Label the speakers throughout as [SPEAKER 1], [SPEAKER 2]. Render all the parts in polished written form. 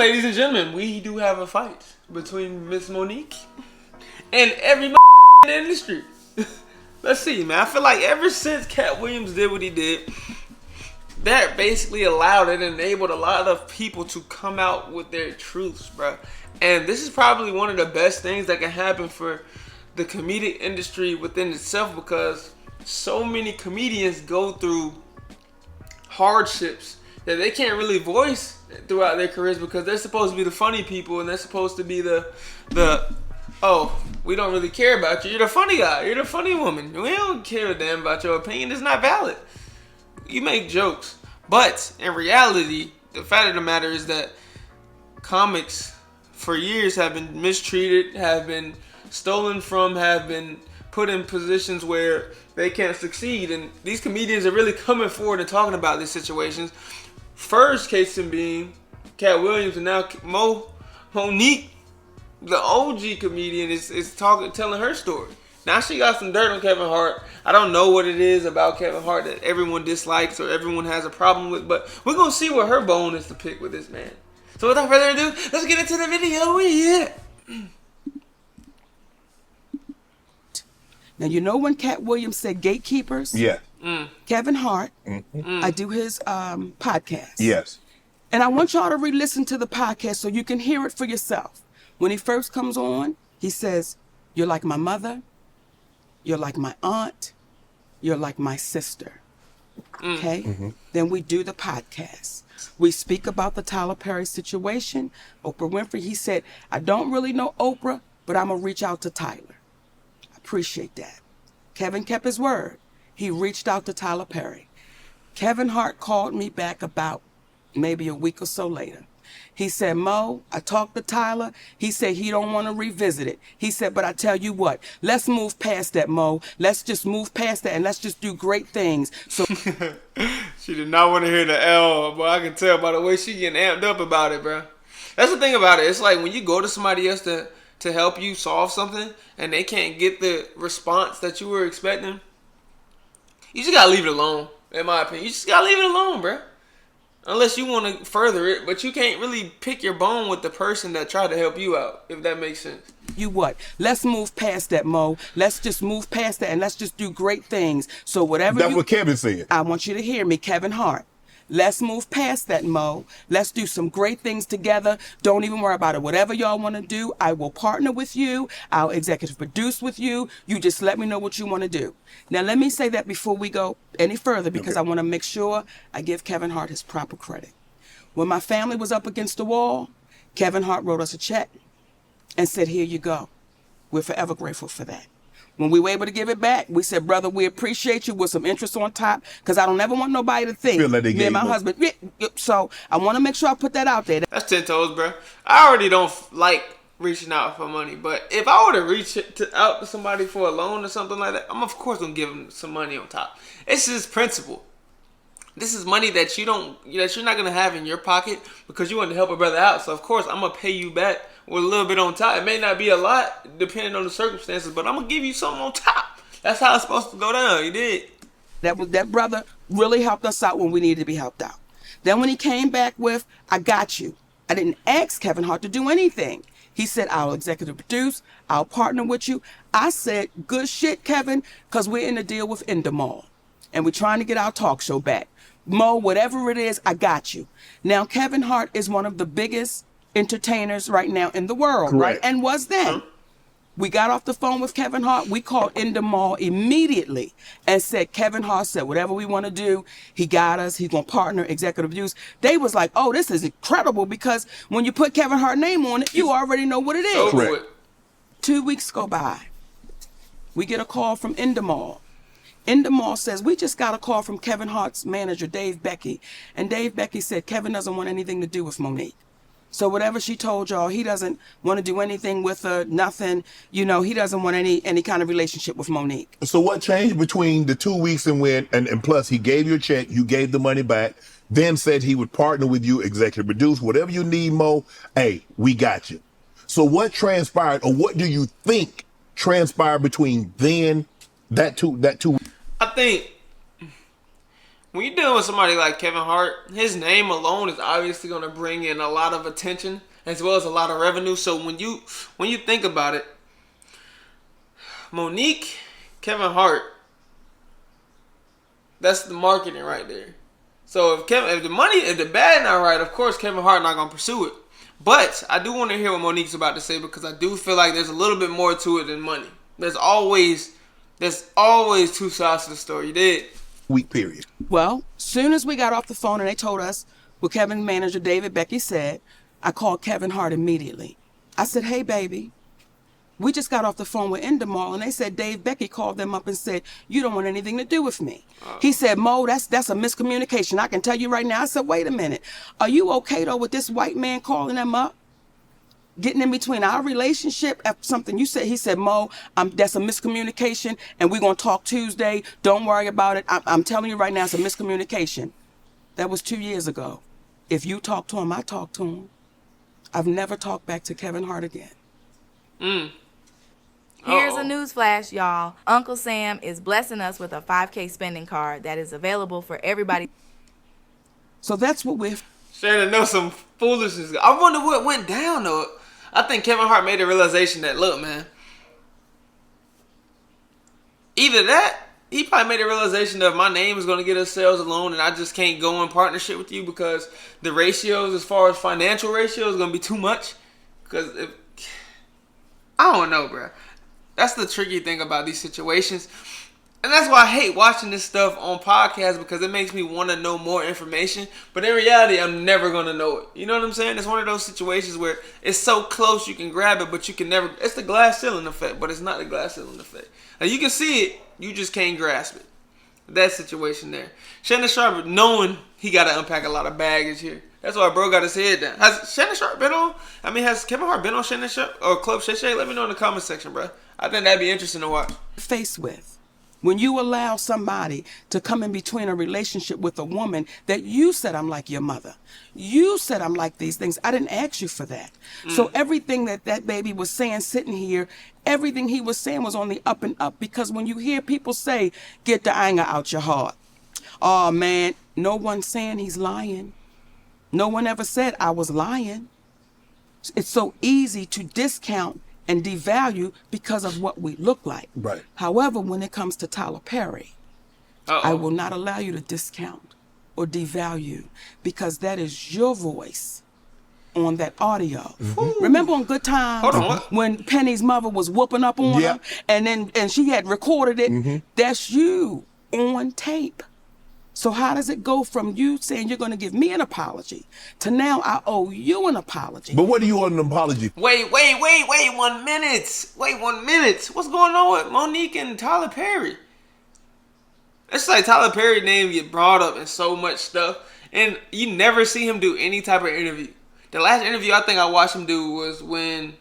[SPEAKER 1] ladies and gentlemen, we do have a fight between Miss Monique and every in the industry. Let's see, man. I feel like ever since Katt Williams did what he did, that basically allowed and enabled a lot of people to come out with their truths, bro. And this is probably one of the best things that can happen for the comedic industry within itself, because so many comedians go through hardships that they can't really voice throughout their careers because they're supposed to be the funny people and they're supposed to be the oh, we don't really care about you. You're the funny guy. You're the funny woman. We don't care a damn about your opinion. It's not valid. You make jokes. But in reality, the fact of the matter is that comics for years have been mistreated, have been stolen from, have been put in positions where they can't succeed. And these comedians are really coming forward and talking about these situations. First case in being Katt Williams, and now Monique, the OG comedian, is telling her story. Now she got some dirt on Kevin Hart. I don't know what it is about Kevin Hart that everyone dislikes or everyone has a problem with, but we're gonna see what her bone is to pick with this man. So without further ado, let's get into the video. Yeah.
[SPEAKER 2] Now you know when Katt Williams said gatekeepers?
[SPEAKER 3] Yeah.
[SPEAKER 2] Kevin Hart. I do his podcast.
[SPEAKER 3] Yes.
[SPEAKER 2] And I want y'all to re-listen to the podcast so you can hear it for yourself. When he first comes on, he says, "You're like my mother. You're like my aunt. You're like my sister." Okay? Then we do the podcast. We speak about the Tyler Perry situation. Oprah Winfrey, he said, "I don't really know Oprah, but I'm going to reach out to Tyler." I appreciate that. Kevin kept his word. He reached out to Tyler Perry. Kevin Hart called me back about maybe a week or so later. He said, "Mo, I talked to Tyler. He said he don't want to revisit it. He said, but I tell you what, let's move past that, Mo. Let's just move past that and let's just do great things." So
[SPEAKER 1] she did not want to hear the L, but I can tell by the way she getting amped up about it, bro. That's the thing about it. It's like when you go to somebody else to help you solve something and they can't get the response that you were expecting, you just gotta leave it alone, in my opinion. You just gotta leave it alone, bro. Unless you want to further it, but you can't really pick your bone with the person that tried to help you out, if that makes sense.
[SPEAKER 2] You what? Let's move past that, Mo. Let's just move past that and let's just do great things. So whatever
[SPEAKER 3] That's what Kevin said.
[SPEAKER 2] I want you to hear me, Kevin Hart. Let's move past that, Mo. Let's do some great things together. Don't even worry about it. Whatever y'all want to do, I will partner with you. I'll executive produce with you. You just let me know what you want to do. Now, let me say that before we go any further, because I want to make sure I give Kevin Hart his proper credit. When my family was up against the wall, Kevin Hart wrote us a check and said, "Here you go." We're forever grateful for that. When we were able to give it back, we said, "Brother, we appreciate you," with some interest on top, because I don't ever want nobody to think
[SPEAKER 3] like
[SPEAKER 2] me and my husband. So I want to make sure I put that out there.
[SPEAKER 1] That's 10 toes, bro. I already don't like reaching out for money, but if I were to reach out to somebody for a loan or something like that, I'm of course gonna give them some money on top. It's just principle. This is money that you're not gonna have in your pocket because you want to help a brother out. So of course I'm gonna pay you back with a little bit on top. It may not be a lot depending on the circumstances, but I'm gonna give you something on top. That's how it's supposed to go down. You did.
[SPEAKER 2] That brother really helped us out when we needed to be helped out. Then when he came back with, "I got you," I didn't ask Kevin Hart to do anything. He said, "I'll executive produce. I'll partner with you." I said, "Good shit, Kevin," because we're in a deal with Endemol and we're trying to get our talk show back. Mo, whatever it is, I got you. Now, Kevin Hart is one of the biggest entertainers right now in the world, right? And was then. We got off the phone with Kevin Hart. We called Endemol immediately and said, Kevin Hart said, whatever we want to do, he got us. He's going to partner, executive produce. They was like, "Oh, this is incredible," because when you put Kevin Hart's name on it, you already know what it is.
[SPEAKER 1] Correct.
[SPEAKER 2] 2 weeks go by. We get a call from Endemol. Endemol says, "We just got a call from Kevin Hart's manager, Dave Becky." And Dave Becky said, "Kevin doesn't want anything to do with Monique. So whatever she told y'all, he doesn't want to do anything with her, nothing. You know, he doesn't want any kind of relationship with Monique."
[SPEAKER 3] So what changed between the 2 weeks and plus he gave you a check, you gave the money back, then said he would partner with you, executive produce, whatever you need, Mo, hey, we got you. So what transpired, or what do you think transpired between then, that two?
[SPEAKER 1] I think when you're dealing with somebody like Kevin Hart, his name alone is obviously going to bring in a lot of attention as well as a lot of revenue. So when you think about it, Monique, Kevin Hart, that's the marketing right there. So if the bad not right, of course Kevin Hart not gonna pursue it. But I do want to hear what Monique's about to say, because I do feel like there's a little bit more to it than money. There's always two sides to the story. You did.
[SPEAKER 3] Week period.
[SPEAKER 2] Well, soon as we got off the phone and they told us what Kevin's manager David Becky said, I called Kevin Hart immediately. I said, hey baby, we just got off the phone with Endemol, and they said Dave Becky called them up and said, you don't want anything to do with me. He said, Mo, that's a miscommunication. I can tell you right now. I said, wait a minute. Are you okay, though, with this white man calling them up? Getting in between our relationship after something you said? He said, Mo, that's a miscommunication, and we're going to talk Tuesday. Don't worry about it. I'm telling you right now, it's a miscommunication. That was 2 years ago. If you talk to him, I talk to him. I've never talked back to Kevin Hart again.
[SPEAKER 4] Here's a news flash, y'all. Uncle Sam is blessing us with a $5K spending card that is available for everybody.
[SPEAKER 2] So that's what we're...
[SPEAKER 1] Shannon knows some foolishness. I wonder what went down, though. I think Kevin Hart made a realization that, look, man, either that, he probably made a realization that if my name is going to get us sales alone and I just can't go in partnership with you because the ratios, as far as financial ratios, is going to be too much. Because I don't know, bro. That's the tricky thing about these situations. And that's why I hate watching this stuff on podcasts, because it makes me want to know more information. But in reality, I'm never going to know it. You know what I'm saying? It's one of those situations where it's so close you can grab it, but you can never... It's the glass ceiling effect, but it's not the glass ceiling effect. Like, you can see it, you just can't grasp it. That situation there. Shannon Sharp, knowing he got to unpack a lot of baggage here. That's why bro got his head down. Has Shannon Sharp been on? Has Kevin Hart been on Shannon Sharp or Club Shay Shay? Let me know in the comment section, bro. I think that'd be interesting to watch.
[SPEAKER 2] Faced with. When you allow somebody to come in between a relationship with a woman that you said, I'm like your mother. You said I'm like these things. I didn't ask you for that. So everything that baby was saying sitting here, everything he was saying was on the up and up. Because when you hear people say, get the anger out your heart. Oh, man, no one's saying he's lying. No one ever said I was lying. It's so easy to discount and devalue because of what we look like.
[SPEAKER 3] Right.
[SPEAKER 2] However, when it comes to Tyler Perry, I will not allow you to discount or devalue, because that is your voice on that audio. Remember on Good Times when Penny's mother was whooping up on her, and she had recorded it? That's you on tape. So how does it go from you saying you're going to give me an apology to now I owe you an apology?
[SPEAKER 3] But what do you want an apology for?
[SPEAKER 1] Wait 1 minute. Wait 1 minute. What's going on with Monique and Tyler Perry? It's like Tyler Perry's name get brought up in so much stuff, and you never see him do any type of interview. The last interview I think I watched him do was when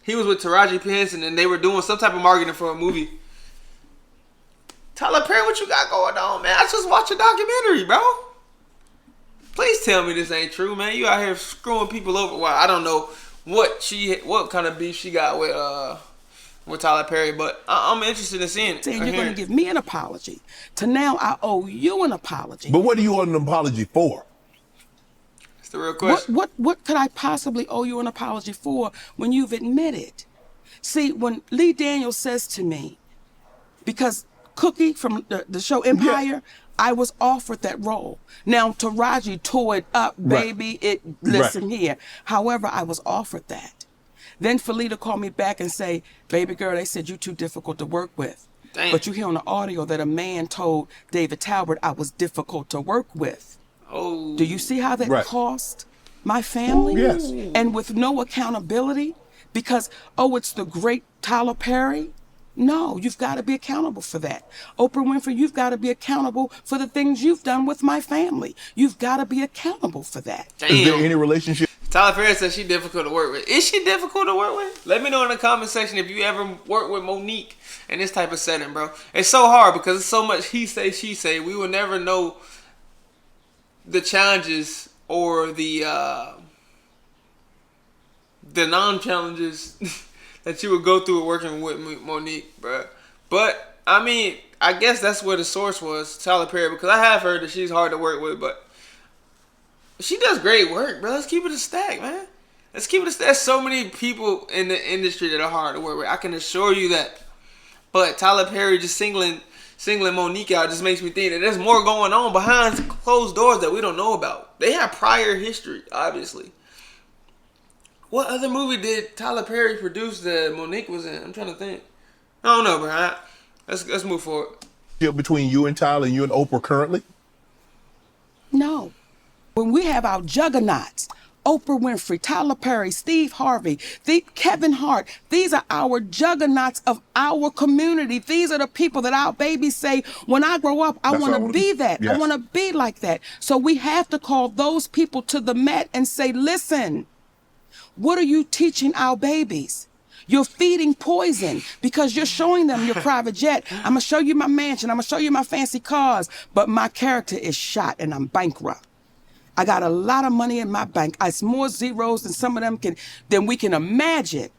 [SPEAKER 1] he was with Taraji P. Henson and they were doing some type of marketing for a movie. Tyler Perry, what you got going on, man? I just watched a documentary, bro. Please tell me this ain't true, man. You out here screwing people over. Well, I don't know what kind of beef she got with Tyler Perry, but I'm interested in seeing it.
[SPEAKER 2] Saying you're going to give me an apology to now I owe you an apology.
[SPEAKER 3] But what do you want an apology for?
[SPEAKER 1] It's the real question.
[SPEAKER 2] What could I possibly owe you an apology for when you've admitted? See, when Lee Daniels says to me, because Cookie from the show Empire, I was offered that role. Now Taraji tore it up, baby. Listen here. However, I was offered that. Then Felita called me back and say, baby girl, they said you're too difficult to work with.
[SPEAKER 1] Damn.
[SPEAKER 2] But you hear on the audio that a man told David Talbot I was difficult to work with.
[SPEAKER 1] Oh.
[SPEAKER 2] Do you see how that cost my family?
[SPEAKER 3] Yes.
[SPEAKER 2] And with no accountability? Because, it's the great Tyler Perry? No, you've got to be accountable for that. Oprah Winfrey, you've got to be accountable for the things you've done with my family. You've got to be accountable for that.
[SPEAKER 1] Damn.
[SPEAKER 3] Is there any relationship?
[SPEAKER 1] Tyler Perry says she's difficult to work with. Is she difficult to work with? Let me know in the comment section if you ever worked with Monique in this type of setting, bro. It's so hard because it's so much he say, she say. We will never know the challenges or the non-challenges that you would go through working with Monique, bro. But, I mean, I guess that's where the source was, Tyler Perry, because I have heard that she's hard to work with, but she does great work, bro. Let's keep it a stack, man. Let's keep it a stack. There's so many people in the industry that are hard to work with. I can assure you that. But Tyler Perry just singling Monique out just makes me think that there's more going on behind closed doors that we don't know about. They have prior history, obviously. What other movie did Tyler Perry produce that Monique was in? I'm trying to think. I don't know, bro. Let's move forward.
[SPEAKER 3] Between you and Tyler and you and Oprah currently?
[SPEAKER 2] No. When we have our juggernauts, Oprah Winfrey, Tyler Perry, Steve Harvey, Kevin Hart, these are our juggernauts of our community. These are the people that our babies say, when I grow up, I want to be that.
[SPEAKER 3] Yes.
[SPEAKER 2] I want to be like that. So we have to call those people to the mat and say, listen, what are you teaching our babies? You're feeding poison because you're showing them your private jet. I'm going to show you my mansion. I'm going to show you my fancy cars. But my character is shot and I'm bankrupt. I got a lot of money in my bank. It's more zeros than some of them than we can imagine.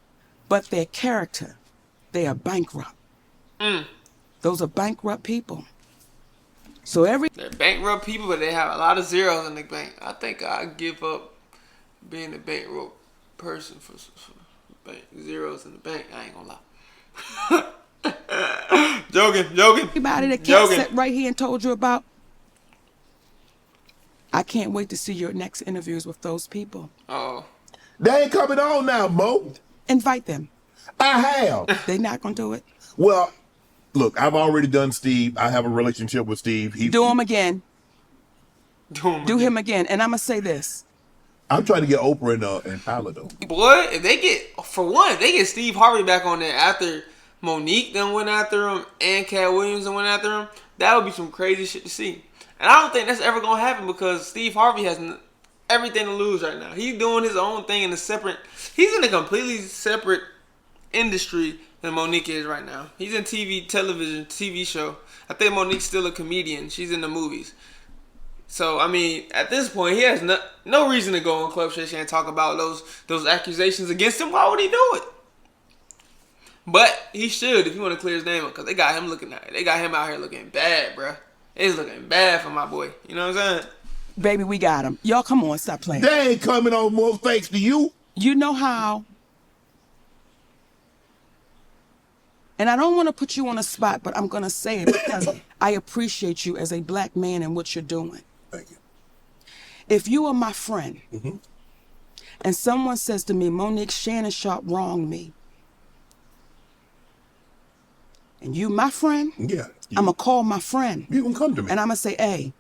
[SPEAKER 2] But their character, they are bankrupt. Those are bankrupt people. So
[SPEAKER 1] they're bankrupt people, but they have a lot of zeros in the bank. I think I'd give up being a bankrupt person for zeros in the bank. I ain't gonna lie. Joking.
[SPEAKER 2] Everybody that Katt sat right here and told you about, I can't wait to see your next interviews with those people.
[SPEAKER 1] Oh.
[SPEAKER 3] They ain't coming on now, Mo.
[SPEAKER 2] Invite them.
[SPEAKER 3] I have.
[SPEAKER 2] They not gonna do it.
[SPEAKER 3] Well, look, I've already done Steve. I have a relationship with Steve.
[SPEAKER 2] Do him again. Do him again. And I'm gonna say this.
[SPEAKER 3] I'm trying to get Oprah and Tyler though.
[SPEAKER 1] Boy, if they get Steve Harvey back on there after Monique then went after him and Katt Williams then went after him, that would be some crazy shit to see. And I don't think that's ever gonna happen because Steve Harvey has everything to lose right now. He's doing his own thing in he's in a completely separate industry than Monique is right now. He's in TV show. I think Monique's still a comedian. She's in the movies. So, I mean, at this point, he has no reason to go on Club Shay Shay and talk about those accusations against him. Why would he do it? But he should if you want to clear his name up because they got him out here looking bad, bruh. It's looking bad for my boy. You know what I'm saying?
[SPEAKER 2] Baby, we got him. Y'all, come on, stop playing.
[SPEAKER 3] They ain't coming on more thanks to you.
[SPEAKER 2] You know how. And I don't want to put you on a spot, but I'm going to say it because I appreciate you as a black man and what you're doing.
[SPEAKER 3] Thank you.
[SPEAKER 2] If you are my friend and someone says to me, Monique, Shannon Sharp wronged me, and you my friend, I'm going to call my friend.
[SPEAKER 3] You can come to me.
[SPEAKER 2] And I'm going to say, hey,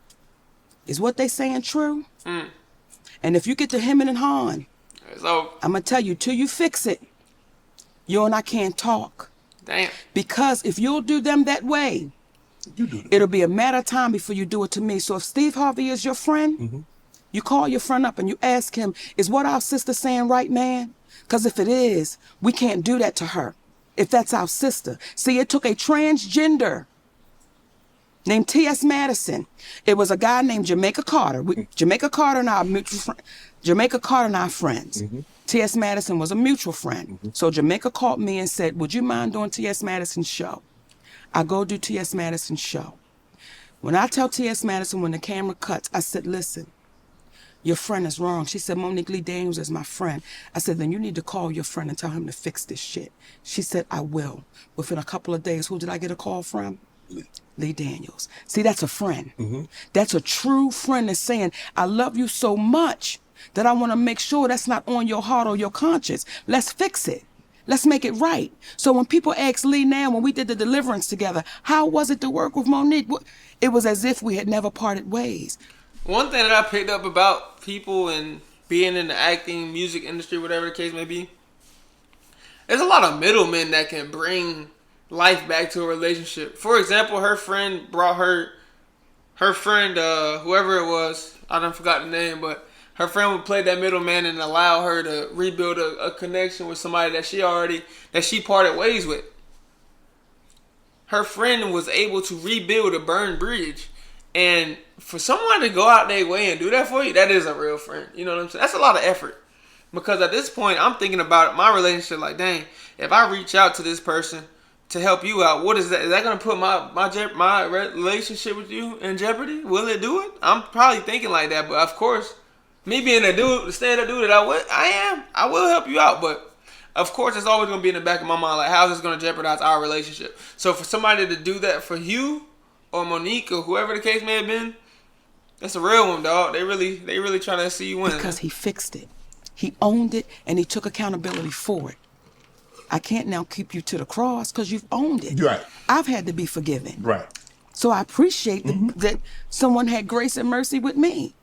[SPEAKER 2] is what they saying true? And if you get to hemming and hawing, I'm going to tell you, till you fix it, you and I can't talk.
[SPEAKER 1] Damn.
[SPEAKER 2] Because if you'll do them that way, it'll be a matter of time before you do it to me. So if Steve Harvey is your friend, you call your friend up and you ask him, is what our sister saying right, man? Because if it is, we can't do that to her. If that's our sister. See, it took a transgender named T.S. Madison. It was a guy named Jamaica Carter. Jamaica Carter and our mutual friend. Jamaica Carter and our friends. T.S. Madison was a mutual friend. So Jamaica called me and said, would you mind doing T.S. Madison's show? I go do T.S. Madison's show. When I tell T.S. Madison when the camera cuts, I said, listen, your friend is wrong. She said, Monique Lee Daniels is my friend. I said, then you need to call your friend and tell him to fix this shit. She said, I will. Within a couple of days, who did I get a call from? Lee Daniels. See, that's a friend. That's a true friend that's saying, I love you so much that I want to make sure that's not on your heart or your conscience. Let's fix it. Let's make it right. So when people ask Lee now, when we did the deliverance together, how was it to work with Monique? It was as if we had never parted ways.
[SPEAKER 1] One thing that I picked up about people and being in the acting, music industry, whatever the case may be, there's a lot of middlemen that can bring life back to a relationship. For example, her friend brought her friend, whoever it was, I done forgot the name, but her friend would play that middleman and allow her to rebuild a connection with somebody that she parted ways with. Her friend was able to rebuild a burned bridge. And for someone to go out their way and do that for you, that is a real friend. You know what I'm saying? That's a lot of effort. Because at this point, I'm thinking about my relationship like, dang, if I reach out to this person to help you out. What is that? Is that gonna put my relationship with you in jeopardy? Will it do it? I'm probably thinking like that, but of course, me being a dude, the stand-up dude that I will help you out, but of course, it's always gonna be in the back of my mind, like, how is this gonna jeopardize our relationship? So for somebody to do that for you or Monique or whoever the case may have been, that's a real one, dog. They really trying to see you win.
[SPEAKER 2] Because he fixed it. He owned it, and he took accountability for it. I can't now keep you to the cross because you've owned it.
[SPEAKER 3] Right.
[SPEAKER 2] I've had to be forgiven.
[SPEAKER 3] Right.
[SPEAKER 2] So I appreciate that someone had grace and mercy with me.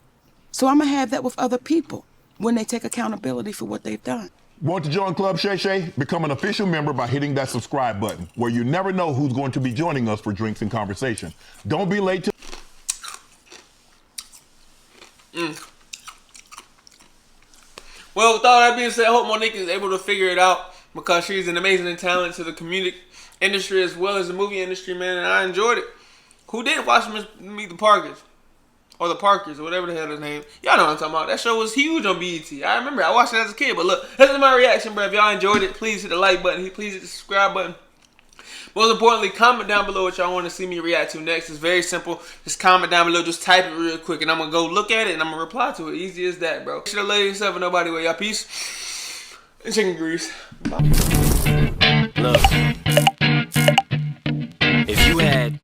[SPEAKER 2] So I'm going to have that with other people when they take accountability for what they've done.
[SPEAKER 5] Want to join Club Shay Shay? Become an official member by hitting that subscribe button, where you never know who's going to be joining us for drinks and conversation. Don't be late to...
[SPEAKER 1] Well, with all that being said, I hope Monique is able to figure it out because she's an amazing talent to the comedic industry as well as the movie industry, man, and I enjoyed it. Who didn't watch Meet the Parkers? Or the Parkers, or whatever the hell his name. Y'all know what I'm talking about. That show was huge on BET. I remember I watched it as a kid, but look, this is my reaction, bro. If y'all enjoyed it, please hit the like button. Please hit the subscribe button. Most importantly, comment down below what y'all want to see me react to next. It's very simple. Just comment down below. Just type it real quick, and I'm going to go look at it, and I'm going to reply to it. Easy as that, bro. Should have laid yourself and nobody with y'all. Peace. And chicken grease. Bye. Love.